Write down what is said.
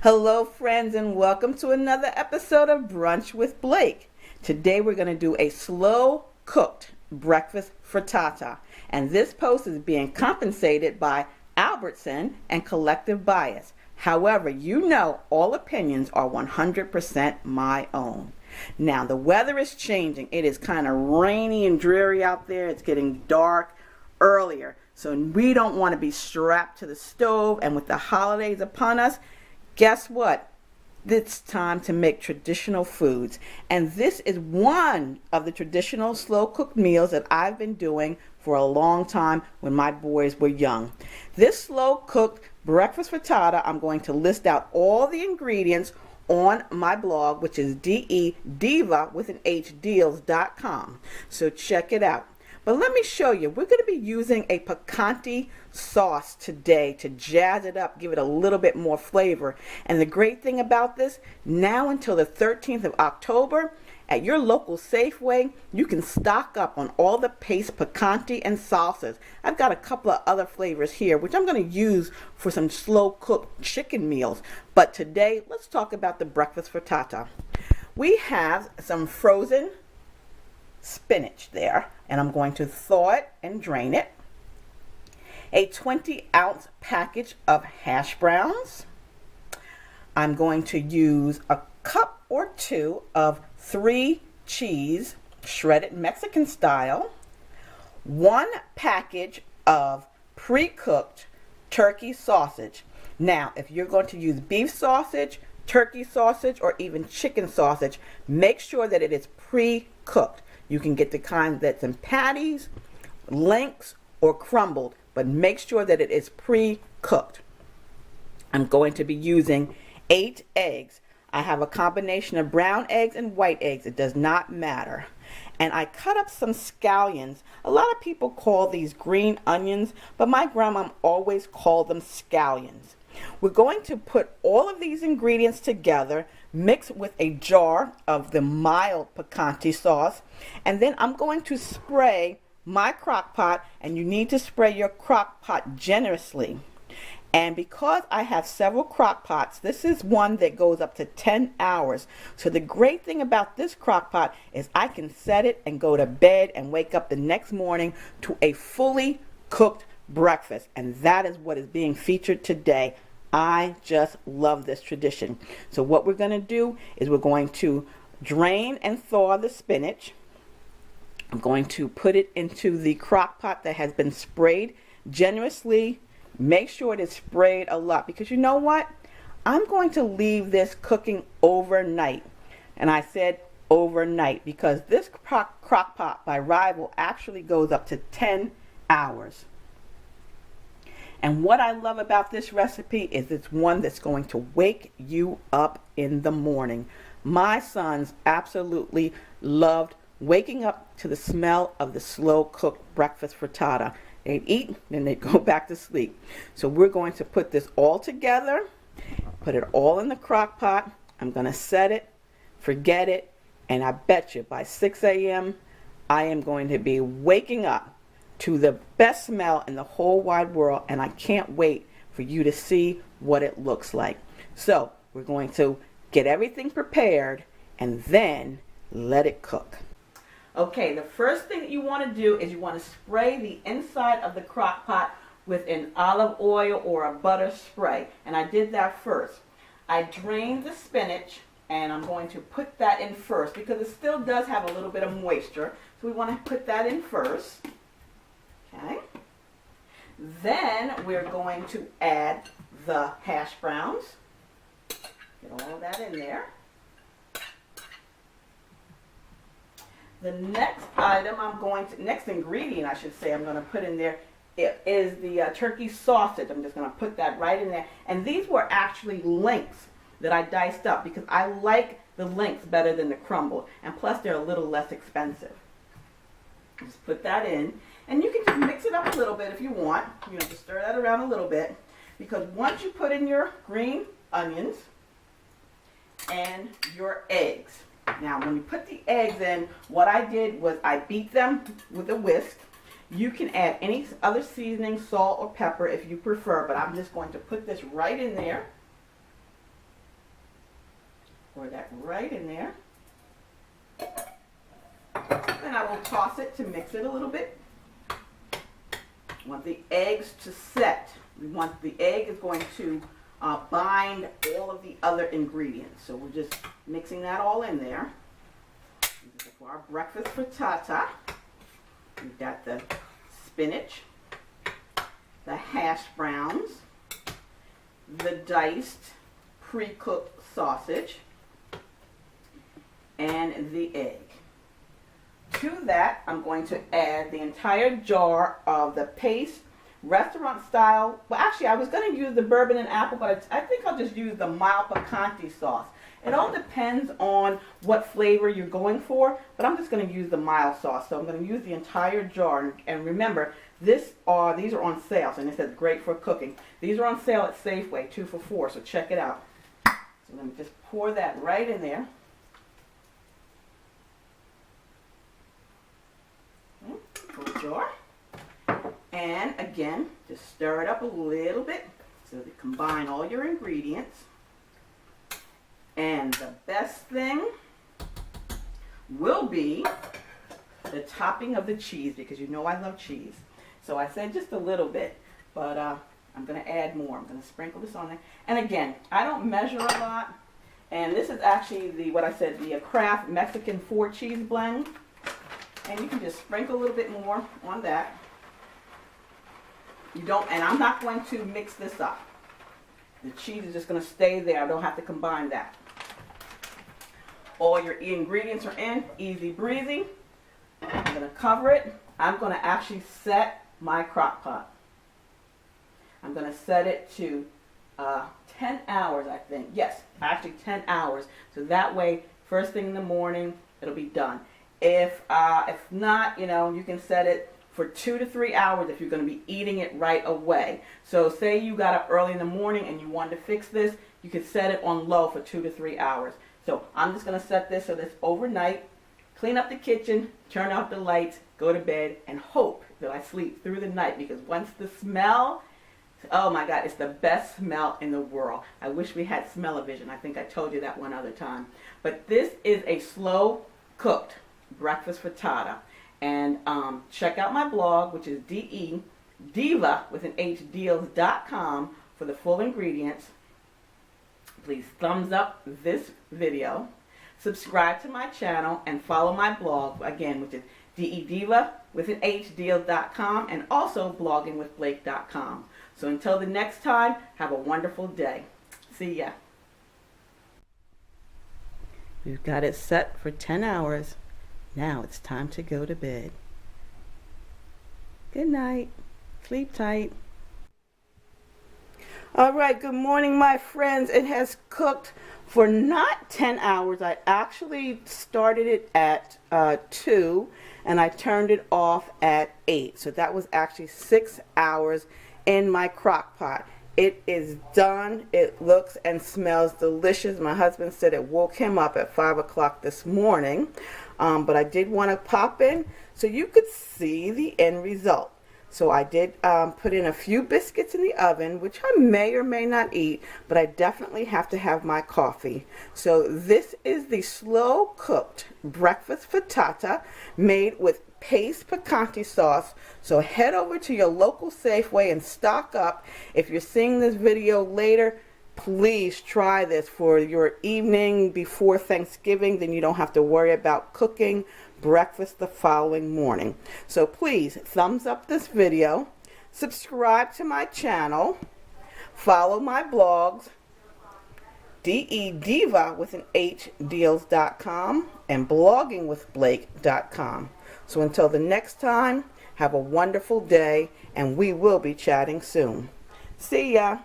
Hello friends, and welcome to another episode of Brunch with Blake. Today we're going to do a slow cooked breakfast frittata, and this post is being compensated by Albertson and Collective Bias. However, you know all opinions are 100% my own. Now the weather is changing. It is kind of rainy and dreary out there. It's getting dark earlier, so we don't want to be strapped to the stove, and with the holidays upon us, guess what? It's time to make traditional foods. And this is one of the traditional slow cooked meals that I've been doing for a long time when my boys were young. This slow cooked breakfast frittata, I'm going to list out all the ingredients on my blog, which is Diva with an H, deals.com. So check it out. But let me show you, we're going to be using a picante sauce today to jazz it up, give it a little bit more flavor. And the great thing about this, now until the 13th of October, at your local Safeway, you can stock up on all the paste picante and salsas. I've got a couple of other flavors here, which I'm going to use for some slow cooked chicken meals. But today, let's talk about the breakfast frittata. We have some frozen spinach there, and I'm going to thaw it and drain it. A 20-ounce package of hash browns. I'm going to use a cup or two of 3 cheese, shredded Mexican style. 1 package of pre-cooked turkey sausage. Now, if you're going to use beef sausage, turkey sausage, or even chicken sausage, make sure that it is pre-cooked. You can get the kind that's in patties, links, or crumbled, but make sure that it is pre-cooked. I'm going to be using 8 eggs. I have a combination of brown eggs and white eggs. It does not matter. And I cut up some scallions. A lot of people call these green onions, but my grandma always called them scallions. We're going to put all of these ingredients together, mix with a jar of the mild picante sauce, and then I'm going to spray my crock pot, and you need to spray your crock pot generously. And because I have several crock pots, this is one that goes up to 10 hours. So the great thing about this crock pot is I can set it and go to bed and wake up the next morning to a fully cooked breakfast. And that is what is being featured today. I just love this tradition. So what we're going to do is we're going to drain and thaw the spinach. I'm going to put it into the crock pot that has been sprayed generously. Make sure it is sprayed a lot, because you know what? I'm going to leave this cooking overnight. And I said overnight because this crock pot by Rival actually goes up to 10 hours. And what I love about this recipe is it's one that's going to wake you up in the morning. My sons absolutely loved waking up to the smell of the slow cooked breakfast frittata. They'd eat, then they'd go back to sleep. So we're going to put this all together, put it all in the crock pot. I'm going to set it, forget it, and I bet you by 6 a.m. I am going to be waking up to the best smell in the whole wide world, and I can't wait for you to see what it looks like. So we're going to get everything prepared and then let it cook. Okay, the first thing that you want to do is you want to spray the inside of the crock pot with an olive oil or a butter spray, and I did that first. I drained the spinach, and I'm going to put that in first because it still does have a little bit of moisture, so we want to put that in first. Okay. Then we're going to add the hash browns. Get all of that in there. The next item next ingredient I should say I'm going to put in there is the turkey sausage. I'm just going to put that right in there. And these were actually links that I diced up because I like the links better than the crumbled. And plus they're a little less expensive. Just put that in. And you can just mix it up a little bit if you want. Just stir that around a little bit. Because once you put in your green onions and your eggs. Now, when you put the eggs in, what I did was I beat them with a whisk. You can add any other seasoning, salt or pepper if you prefer, but I'm just going to put this right in there. Pour that right in there. And I will toss it to mix it a little bit. We want the eggs to set. We want the egg is going to bind all of the other ingredients. So we're just mixing that all in there. This is for our breakfast frittata. We've got the spinach, the hash browns, the diced pre-cooked sausage, and the egg. To that, I'm going to add the entire jar of the paste restaurant style. Well, actually, I was going to use the bourbon and apple, but I think I'll just use the mild picante sauce. It all depends on what flavor you're going for, but I'm just going to use the mild sauce. So I'm going to use the entire jar. And remember, these are on sale, and it says great for cooking. These are on sale at Safeway, 2 for $4, so check it out. So let me just pour that right in there. Full jar. And again, just stir it up a little bit so to combine all your ingredients. And the best thing will be the topping of the cheese, because you know I love cheese. So I said just a little bit, but I'm going to add more. I'm going to sprinkle this on there. And again, I don't measure a lot. And this is actually the Kraft Mexican 4-cheese blend. And you can just sprinkle a little bit more on that. And I'm not going to mix this up. The cheese is just going to stay there. I don't have to combine that. All your ingredients are in, easy breezy. I'm going to cover it. I'm going to actually set my crock pot. I'm going to set it to 10 hours, I think. Yes, actually 10 hours. So that way, first thing in the morning, it'll be done. If not, you can set it for 2 to 3 hours if you're going to be eating it right away. So say you got up early in the morning and you wanted to fix this, you could set it on low for 2 to 3 hours. So I'm just going to set this so this overnight, clean up the kitchen, turn off the lights, go to bed, and hope that I sleep through the night, because once the smell, oh my God, it's the best smell in the world. I wish we had smell-o-vision. I think I told you that one other time. But this is a slow cooked breakfast frittata. And check out my blog, which is Diva with an H deals.com for the full ingredients. Please thumbs up this video, subscribe to my channel, and follow my blog, again, which is Diva with an H deals.com, and also bloggingwithblake.com. So until the next time, have a wonderful day. See ya. We've got it set for 10 hours. Now it's time to go to bed. Good night. Sleep tight. All right, good morning, my friends. It has cooked for not 10 hours. I actually started it at 2, and I turned it off at 8. So that was actually 6 hours in my crock pot. It is done. It looks and smells delicious. My husband said it woke him up at 5 o'clock this morning. But I did want to pop in so you could see the end result. So I did put in a few biscuits in the oven, which I may or may not eat, but I definitely have to have my coffee. So this is the slow cooked breakfast frittata made with paste picante sauce. So head over to your local Safeway and stock up. If you're seeing this video later, please try this for your evening before Thanksgiving. Then you don't have to worry about cooking breakfast the following morning. So please thumbs up this video, subscribe to my channel, follow my blogs, Diva with an H deals.com and bloggingwithblake.com. So until the next time, have a wonderful day, and we will be chatting soon. See ya.